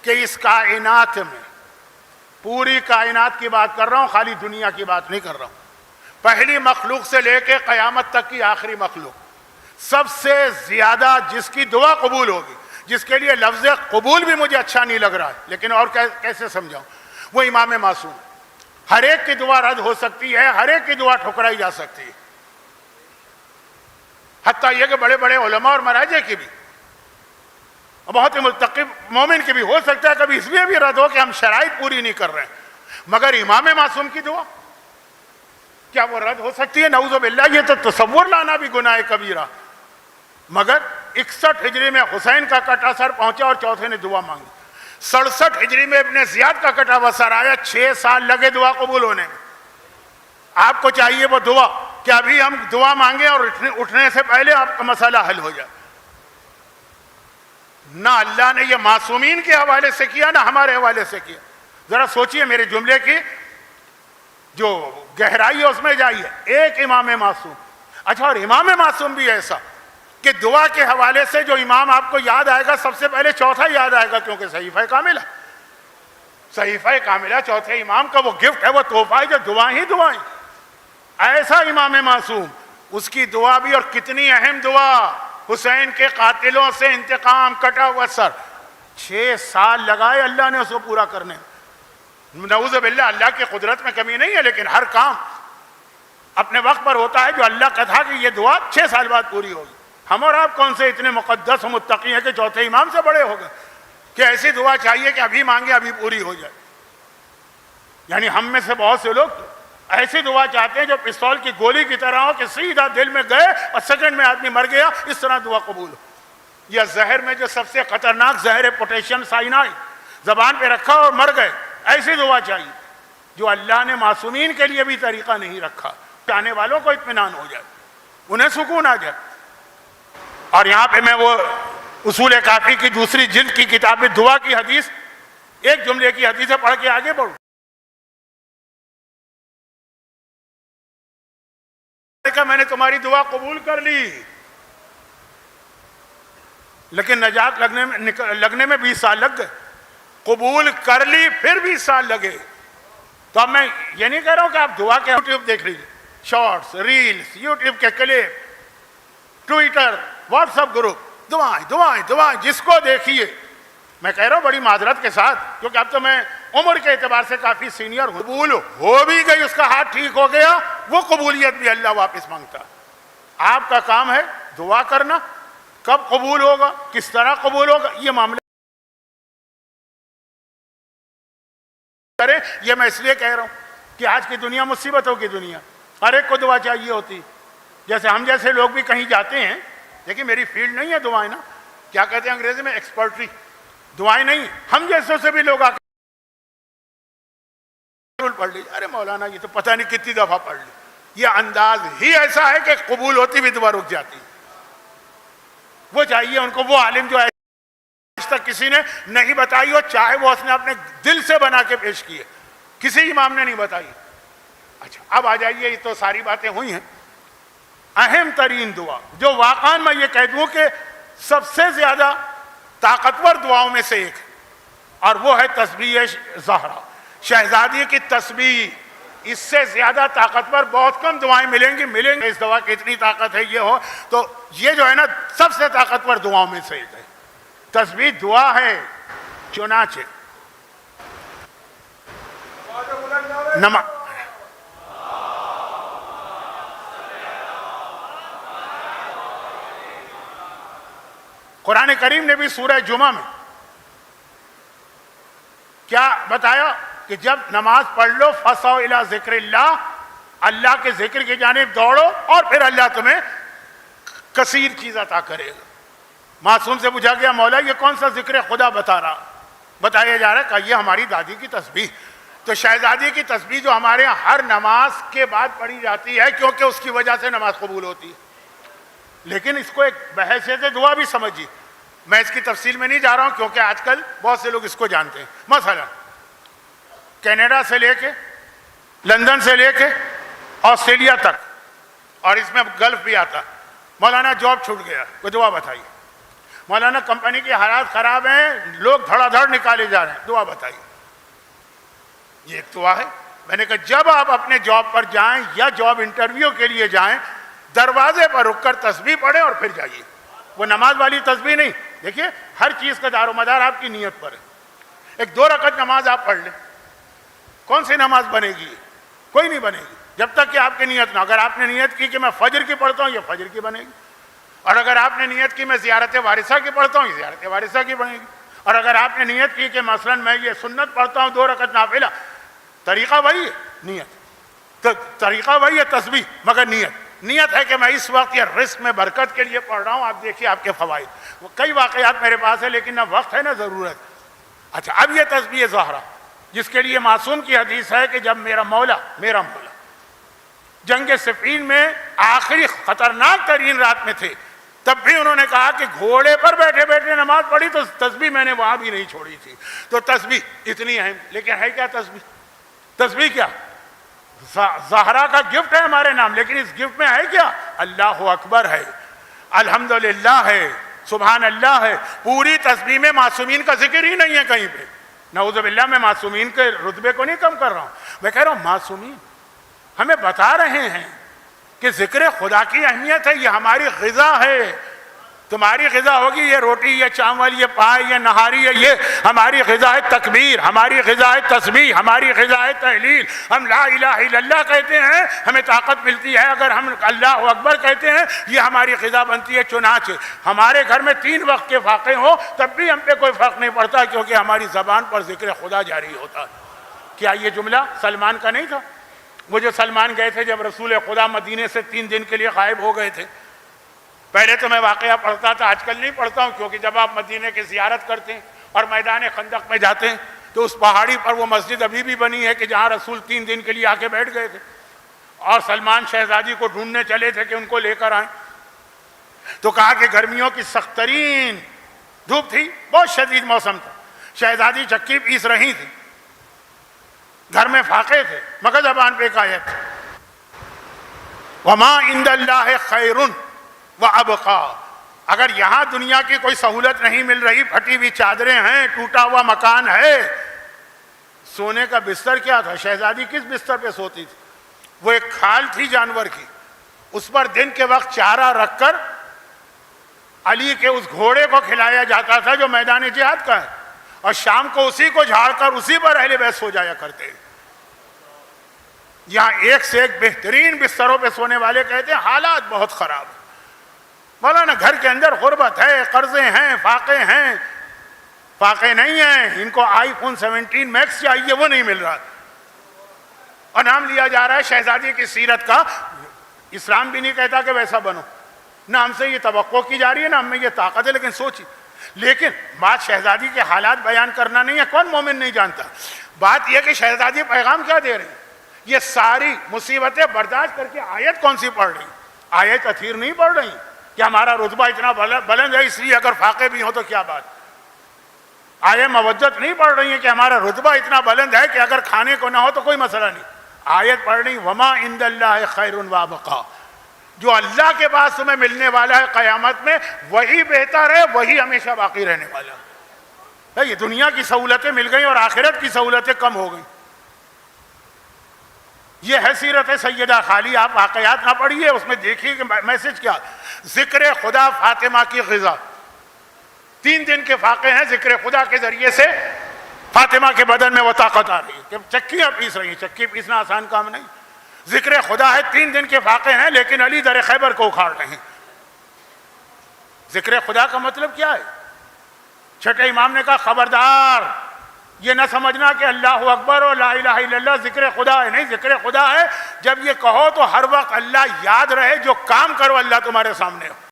کہ اس کائنات میں، پوری کائنات کی بات کر رہا ہوں، خالی دنیا کی بات نہیں کر رہا ہوں، پہلی مخلوق سے لے کے قیامت تک کی آخری مخلوق، سب سے زیادہ جس کی دعا قبول ہوگی، جس کے لیے لفظ قبول بھی مجھے اچھا نہیں لگ رہا ہے لیکن اور کیسے سمجھاؤں، وہ امام معصوم۔ ہر ایک کی دعا رد ہو سکتی ہے، ہر ایک کی دعا ٹھکرائی جا سکتی ہے، حتیٰ یہ کہ بڑے بڑے علماء اور مراجع کی بھی، بہت ہی متقی مومن کی بھی ہو سکتا ہے کبھی اس لیے بھی رد ہو کہ ہم شرائط پوری نہیں کر رہے ہیں، مگر امام معصوم کی دعا کیا وہ رد ہو سکتی ہے؟ نعوذ باللہ، یہ تو تصور لانا بھی گناہ کبیرہ۔ مگر 61 ہجری میں حسین کا کٹا سر پہنچا اور چوتھے نے دعا مانگی، 67 ہجری میں ابن زیاد کا کٹا ہوا سر آیا، 6 سال لگے دعا قبول ہونے میں۔ آپ کو چاہیے وہ دعا کہ ابھی ہم دعا مانگیں اور اٹھنے سے پہلے آپ کا مسئلہ حل ہو جائے۔ نہ اللہ نے یہ معصومین کے حوالے سے کیا، نہ ہمارے حوالے سے کیا۔ ذرا سوچئے میرے جملے کی جو گہرائی ہے اس میں جائیے، ایک امام معصوم، اچھا اور امام معصوم بھی ایسا کہ دعا کے حوالے سے جو امام آپ کو یاد آئے گا سب سے پہلے چوتھا یاد آئے گا، کیونکہ صحیفہ کاملہ، صحیفہ کاملہ چوتھے امام کا وہ گفٹ ہے، وہ تحفہ ہے جو دعائیں ہی دعائیں۔ ایسا امام معصوم، اس کی دعا بھی، اور کتنی اہم دعا، حسین کے قاتلوں سے انتقام، کٹا ہوا سر، 6 سال لگائے اللہ نے اس کو پورا کرنے۔ نعوذ باللہ، اللہ کی قدرت میں کمی نہیں ہے لیکن ہر کام اپنے وقت پر ہوتا ہے، جو اللہ کا تھا کہ یہ دعا 6 سال بعد پوری ہوگی۔ ہم اور آپ کون سے اتنے مقدس و متقی ہیں کہ چوتھے امام سے بڑے ہو گئے کہ ایسی دعا چاہیے کہ ابھی مانگے ابھی پوری ہو جائے؟ یعنی ہم میں سے بہت سے لوگ ایسی دعا چاہتے ہیں جو پستول کی گولی کی طرح ہو کہ سیدھا دل میں گئے اور سیکنڈ میں آدمی مر گیا، اس طرح دعا قبول ہو۔ یا زہر میں جو سب سے خطرناک زہر ہے پوٹیشیم سائنائڈ، زبان پہ رکھا اور مر گئے، ایسی دعا چاہیے جو اللہ نے معصومین کے لیے بھی طریقہ نہیں رکھا، چاہنے والوں کو اطمینان ہو جائے، انہیں سکون آ جائے۔ اور یہاں پہ میں وہ اصول کافی کی دوسری جلد کی کتاب دعا کی حدیث، ایک جملے کی حدیث پڑھ کے آگے بڑھوں۔ میں نے تمہاری دعا قبول کر لی لیکن نجات لگنے میں 20 سال لگ گئے، قبول کر لی پھر 20 سال لگے۔ تو اب میں یہ نہیں کہہ رہا ہوں کہ آپ دعا کے یوٹیوب دیکھ لیجیے، شارٹس، ریلز، یوٹیوب کے clip, Twitter, what's app group, دعائیں دعائیں دعائیں، جس کو دیکھیے۔ میں کہہ رہا ہوں بڑی معذرت کے ساتھ کیونکہ اب تو میں عمر کے اعتبار سے کافی سینئر ہوں، قبول ہو بھی گئی، اس کا ہاتھ ٹھیک ہو گیا، وہ قبولیت بھی اللہ واپس مانگتا۔ آپ کا کام ہے دعا کرنا، کب قبول ہوگا، کس طرح قبول ہوگا، یہ معاملہ کریں۔ یہ میں اس لیے کہہ رہا ہوں کہ آج کی دنیا مصیبتوں کی دنیا، ہر ایک کو دعا چاہیے ہوتی۔ جیسے ہم جیسے لوگ بھی کہیں جاتے ہیں، دیکھیں میری فیلڈ نہیں ہے دعائیں، نا کیا کہتے ہیں انگریزی میں، ایکسپرٹری، دعائیں نہیں، ہم جیسوں سے بھی لوگ آ کے پڑھ لیجیے، ارے مولانا یہ تو پتہ نہیں کتنی دفعہ پڑھ لی۔ یہ انداز ہی ایسا ہے کہ قبول ہوتی بھی دعا رک جاتی۔ وہ چاہیے ان کو وہ عالم جو آج تک کسی نے نہیں بتائی ہو، چاہے وہ اس نے اپنے دل سے بنا کے پیش کی ہے، کسی امام نے نہیں بتائی۔ اچھا اب آ جائیے، یہ تو ساری باتیں ہوئی ہیں، اہم ترین دعا جو واقعا میں یہ کہہ دوں کہ سب سے زیادہ طاقتور دعاؤں میں سے ایک، اور وہ ہے تسبیح زہرا، شہزادی کی تسبیح۔ اس سے زیادہ طاقتور بہت کم دعائیں ملیں گی۔ اس دعا کی اتنی طاقت ہے، یہ ہو تو یہ جو ہے نا سب سے طاقتور دعاؤں میں سے ایک ہے، تسبیح دعا ہے۔ چنانچہ قرآن کریم نے بھی سورہ جمعہ میں کیا بتایا کہ جب نماز پڑھ لو فَسَوْا إِلَىٰ ذِكْرِ اللَّهِ، اللہ کے ذکر کی جانب دوڑو اور پھر اللہ تمہیں کثیر چیز عطا کرے گا۔ معصوم سے پوچھا گیا مولا یہ کون سا ذکر خدا بتایا جا رہا ہے؟ کہ یہ ہماری دادی کی تسبیح۔ تو شہزادی کی تسبیح جو ہمارے یہاں ہر نماز کے بعد پڑھی جاتی ہے کیونکہ اس کی وجہ سے نماز قبول ہوتی ہے، لیکن اس کو ایک بحیثیت دعا بھی سمجھیے۔ میں اس کی تفصیل میں نہیں جا رہا ہوں کیونکہ آج کل بہت سے لوگ اس کو جانتے ہیں۔ مثلا کینیڈا سے لے کے، لندن سے لے کے آسٹریلیا تک، اور اس میں گلف بھی آتا، مولانا جاب چھوٹ گیا، کوئی دعا بتائیے۔ مولانا کمپنی کے حالات خراب ہیں، لوگ دھڑا دھڑ نکالے جا رہے ہیں، دعا بتائیے. یہ ایک دعا ہے. میں نے کہا جب آپ اپنے جاب پر جائیں یا جاب انٹرویو کے لیے جائیں، دروازے پر رک کر تسبیح پڑھیں اور پھر جائیے. وہ نماز والی تسبیح نہیں. دیکھیے ہر چیز کا دار و مدار آپ کی نیت پر ہے. ایک 2 رکعت نماز آپ پڑھ لیں، کون سی نماز بنے گی؟ کوئی نہیں بنے گی جب تک کہ آپ کی نیت نہ. اگر آپ نے نیت کی کہ میں فجر کی پڑھتا ہوں، یہ فجر کی بنے گی. اور اگر آپ نے نیت کی میں زیارت وارثہ کی پڑھتا ہوں، یہ زیارت وارثہ کی بنے گی. اور اگر آپ نے نیت کی کہ مثلا میں یہ سنت پڑھتا ہوں 2 رکعت نافلہ، طریقہ وہی ہے، نیت طریقہ وہی ہے تسبیح، مگر نیت ہے کہ میں اس وقت یہ رزق میں برکت کے لیے پڑھ رہا ہوں. آپ دیکھیے آپ کے فوائد. کئی واقعات میرے پاس ہے لیکن نہ وقت ہے نہ ضرورت. اچھا اب یہ تسبیح زہرا جس کے لیے معصوم کی حدیث ہے کہ جب میرا مولا جنگ صفین میں آخری خطرناک ترین رات میں تھے، تب بھی انہوں نے کہا کہ گھوڑے پر بیٹھے بیٹھے نماز پڑھی تو تسبیح میں نے وہاں بھی نہیں چھوڑی تھی. تو تسبیح اتنی اہم. لیکن ہے کیا تسبیح کیا؟ زہرا کا گفٹ ہے ہمارے نام، لیکن اس گفٹ میں ہے کیا؟ اللہ اکبر ہے، الحمدللہ ہے، سبحان اللہ ہے. پوری تسبیح میں معصومین کا ذکر ہی نہیں ہے کہیں پہ. نعوذ باللہ، میں معصومین کے رتبے کو نہیں کم کر رہا ہوں، میں کہہ رہا ہوں معصومین ہمیں بتا رہے ہیں کہ ذکر خدا کی اہمیت ہے. یہ ہماری غذا ہے. تمہاری غذا ہوگی یہ روٹی، یہ چاول، یہ پائے، یہ نہاری ہے. یہ ہماری غذا ہے تکبیر، ہماری غذا ہے تسبیح، ہماری غذا ہے تحلیل. ہم لا الہ الا اللہ کہتے ہیں، ہمیں طاقت ملتی ہے. اگر ہم اللہ اکبر کہتے ہیں، یہ ہماری غذا بنتی ہے. چنانچہ ہمارے گھر میں 3 وقت کے فاقے ہوں تب بھی ہم پہ کوئی فرق نہیں پڑتا، کیونکہ ہماری زبان پر ذکر خدا جاری ہوتا ہے. کیا یہ جملہ سلمان کا نہیں تھا؟ وہ جو سلمان گئے تھے جب رسول خدا مدینے سے 3 دن کے لیے غائب ہو گئے تھے. پہلے تو میں واقعہ پڑھتا تھا، آج کل نہیں پڑھتا ہوں، کیونکہ جب آپ مدینے کی زیارت کرتے ہیں اور میدان خندق میں جاتے ہیں تو اس پہاڑی پر وہ مسجد ابھی بھی بنی ہے کہ جہاں رسول 3 دن کے لیے آ کے بیٹھ گئے تھے. اور سلمان شہزادی کو ڈھونڈنے چلے تھے کہ ان کو لے کر آئیں. تو کہا کہ گرمیوں کی سخت ترین دھوپ تھی، بہت شدید موسم تھا. شہزادی چکی پیس رہی تھی، گھر میں فاقے تھے، مگر زبان پہ ایک آیت تھی، وَمَا عِندَ اللَّهِ خَيْرٌ وَأَبْقَىٰ. اگر یہاں دنیا کی کوئی سہولت نہیں مل رہی، پھٹی ہوئی چادریں ہیں، ٹوٹا ہوا مکان ہے، سونے کا بستر کیا تھا؟ شہزادی کس بستر پہ سوتی تھی؟ وہ ایک کھال تھی جانور کی، اس پر دن کے وقت چارہ رکھ کر علی کے اس گھوڑے کو کھلایا جاتا تھا جو میدان جہاد کا ہے، اور شام کو اسی کو جھاڑ کر اسی پر اہل بیت سو جایا کرتے. یہاں ایک سے ایک بہترین بستروں پہ سونے والے کہتے ہیں حالات بہت خراب ہیں. مولانا گھر کے اندر غربت ہے، قرضے ہیں، فاقے ہیں. فاقے نہیں ہیں، ان کو آئی فون 17 میکس چاہیے، وہ نہیں مل رہا، اور نام لیا جا رہا ہے شہزادی کی سیرت کا. اسلام بھی نہیں کہتا کہ ویسا بنو، نہ ہم سے یہ توقع کی جا رہی ہے، نہ ہم میں یہ طاقت ہے. لیکن سوچی، لیکن بات شہزادی کے حالات بیان کرنا نہیں ہے. کون مومن نہیں جانتا؟ بات یہ کہ شہزادی پیغام کیا دے رہے ہیں. یہ ساری مصیبتیں برداشت کر کے آیت کون سی پڑھ رہی؟ آیت تطہیر نہیں پڑھ رہی کہ ہمارا رتبہ اتنا بلند ہے اس لیے اگر فاقے بھی ہوں تو کیا بات. آیت مودت نہیں پڑھ رہی ہیں کہ ہمارا رتبہ اتنا بلند ہے کہ اگر کھانے کو نہ ہو تو کوئی مسئلہ نہیں. آیت پڑھ رہی وما عند اللہ خیر وابقا، جو اللہ کے پاس تمہیں ملنے والا ہے قیامت میں وہی بہتر ہے، وہی ہمیشہ باقی رہنے والا ہے. یہ دنیا کی سہولتیں مل گئیں اور آخرت کی سہولتیں کم ہو گئیں. یہ ہے سیرت سیدہ خالی. آپ واقعات نہ پڑھیے، اس میں دیکھیے کہ میسج کیا. ذکر خدا فاطمہ کی غذا، 3 دن کے فاقے ہیں، ذکر خدا کے ذریعے سے فاطمہ کے بدن میں وہ طاقت آ رہی ہے کہ چکیاں پیس رہی ہیں. چکی پیسنا آسان کام نہیں. ذکر خدا ہے، 3 دن کے فاقے ہیں، لیکن علی در خیبر کو اکھاڑ رہے ہیں. ذکر خدا کا مطلب کیا ہے؟ چھٹے امام نے کہا خبردار یہ نہ سمجھنا کہ اللہ اکبر اور لا الہ الا اللہ ذکر خدا ہے. نہیں، ذکر خدا ہے جب یہ کہو تو ہر وقت اللہ یاد رہے، جو کام کرو اللہ تمہارے سامنے ہو.